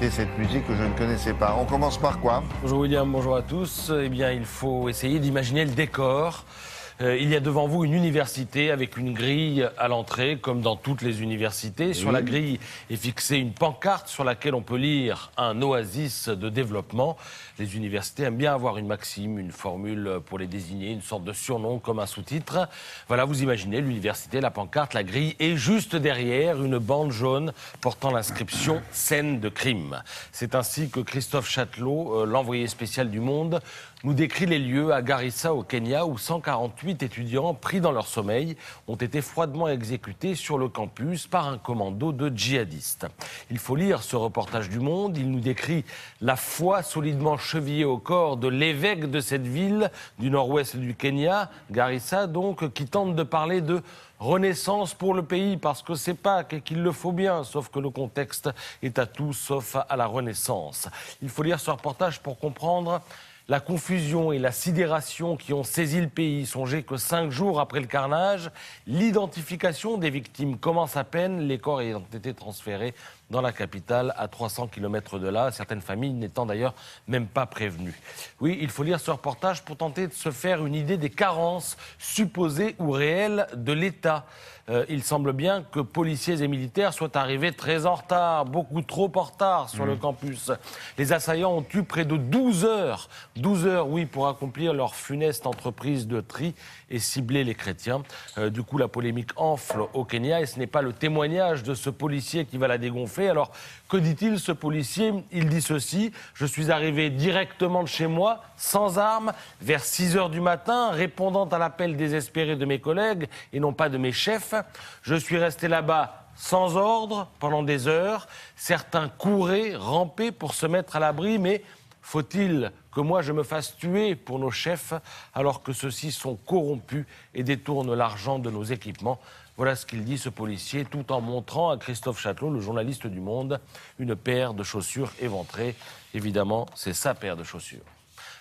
écouter cette musique que je ne connaissais pas. On commence par quoi? Bonjour William, bonjour à tous. Eh bien, il faut essayer d'imaginer le décor. Il y a devant vous une université avec une grille à l'entrée, comme dans toutes les universités. Oui. Sur la grille est fixée une pancarte sur laquelle on peut lire un oasis de développement. Les universités aiment bien avoir une maxime, une formule pour les désigner, une sorte de surnom comme un sous-titre. Voilà, vous imaginez l'université, la pancarte, la grille et juste derrière une bande jaune portant l'inscription « Scène de crime ». C'est ainsi que Christophe Chatelot, l'envoyé spécial du Monde, nous décrit les lieux à Garissa au Kenya où 148 étudiants pris dans leur sommeil ont été froidement exécutés sur le campus par un commando de djihadistes. Il faut lire ce reportage du Monde. Il nous décrit la foi solidement chevillée au corps de l'évêque de cette ville du nord-ouest du Kenya, Garissa donc, qui tente de parler de renaissance pour le pays parce que c'est Pâques et qu'il le faut bien, sauf que le contexte est à tout sauf à la renaissance. Il faut lire ce reportage pour comprendre la confusion et la sidération qui ont saisi le pays. Songez que 5 jours après le carnage, l'identification des victimes commence à peine, les corps ayant été transférés dans la capitale, à 300 km de là, certaines familles n'étant d'ailleurs même pas prévenues. Oui, il faut lire ce reportage pour tenter de se faire une idée des carences supposées ou réelles de l'État. Il semble bien que policiers et militaires soient arrivés très en retard, beaucoup trop en retard sur le campus. Les assaillants ont eu près de 12 heures, oui, pour accomplir leur funeste entreprise de tri et cibler les chrétiens. Du coup, la polémique enfle au Kenya et ce n'est pas le témoignage de ce policier qui va la dégonfler. Alors, que dit-il, ce policier? Il dit ceci: je suis arrivé directement de chez moi, sans armes, vers 6 heures du matin, répondant à l'appel désespéré de mes collègues et non pas de mes chefs. Je suis resté là-bas sans ordre pendant des heures. Certains couraient, rampaient pour se mettre à l'abri, mais faut-il que moi je me fasse tuer pour nos chefs alors que ceux-ci sont corrompus et détournent l'argent de nos équipements? Voilà ce qu'il dit, ce policier, tout en montrant à Christophe Chatelot, le journaliste du Monde, une paire de chaussures éventrées. Évidemment, c'est sa paire de chaussures.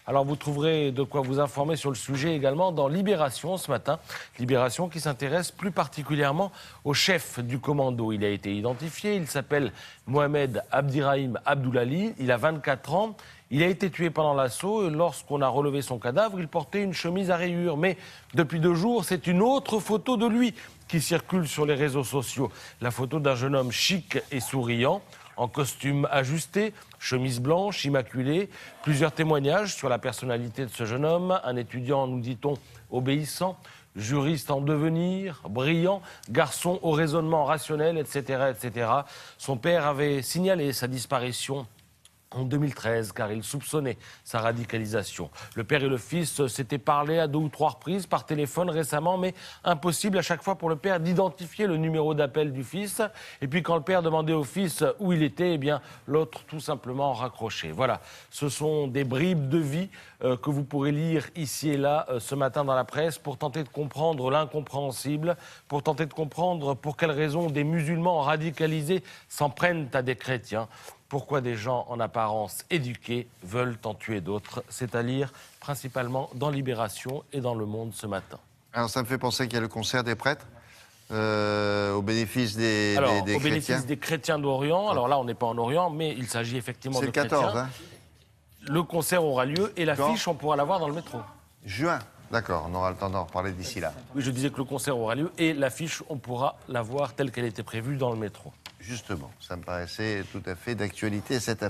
Alors vous trouverez de quoi vous informer sur le sujet également dans Libération ce matin. Libération qui s'intéresse plus particulièrement au chef du commando. Il a été identifié, il s'appelle Mohamed Abdirahim Abdoulali, il a 24 ans. Il a été tué pendant l'assaut et lorsqu'on a relevé son cadavre, il portait une chemise à rayures. Mais depuis 2 jours, c'est une autre photo de lui qui circule sur les réseaux sociaux. La photo d'un jeune homme chic et souriant, en costume ajusté, chemise blanche, immaculée. Plusieurs témoignages sur la personnalité de ce jeune homme. Un étudiant, nous dit-on, obéissant, juriste en devenir, brillant, garçon au raisonnement rationnel, etc., etc. Son père avait signalé sa disparition en 2013, car il soupçonnait sa radicalisation. Le père et le fils s'étaient parlé à 2 ou 3 reprises par téléphone récemment, mais impossible à chaque fois pour le père d'identifier le numéro d'appel du fils. Et puis quand le père demandait au fils où il était, eh bien l'autre tout simplement raccrochait. Voilà, ce sont des bribes de vie que vous pourrez lire ici et là ce matin dans la presse pour tenter de comprendre l'incompréhensible, pour tenter de comprendre pour quelles raisons des musulmans radicalisés s'en prennent à des chrétiens. Pourquoi des gens en apparence éduqués veulent en tuer d'autres? C'est à lire principalement dans Libération et dans Le Monde ce matin. Alors ça me fait penser qu'il y a le concert des prêtres au bénéfice des au chrétiens. bénéfice des chrétiens d'Orient. Alors là, on n'est pas en Orient, mais il s'agit effectivement de chrétiens. C'est le 14, hein? Le concert aura lieu et l'affiche, on pourra la voir dans le métro. Juin, d'accord, on aura le temps d'en reparler d'ici là. Oui, je disais que le concert aura lieu et l'affiche, on pourra la voir telle qu'elle était prévue dans le métro. Justement, ça me paraissait tout à fait d'actualité cette affaire.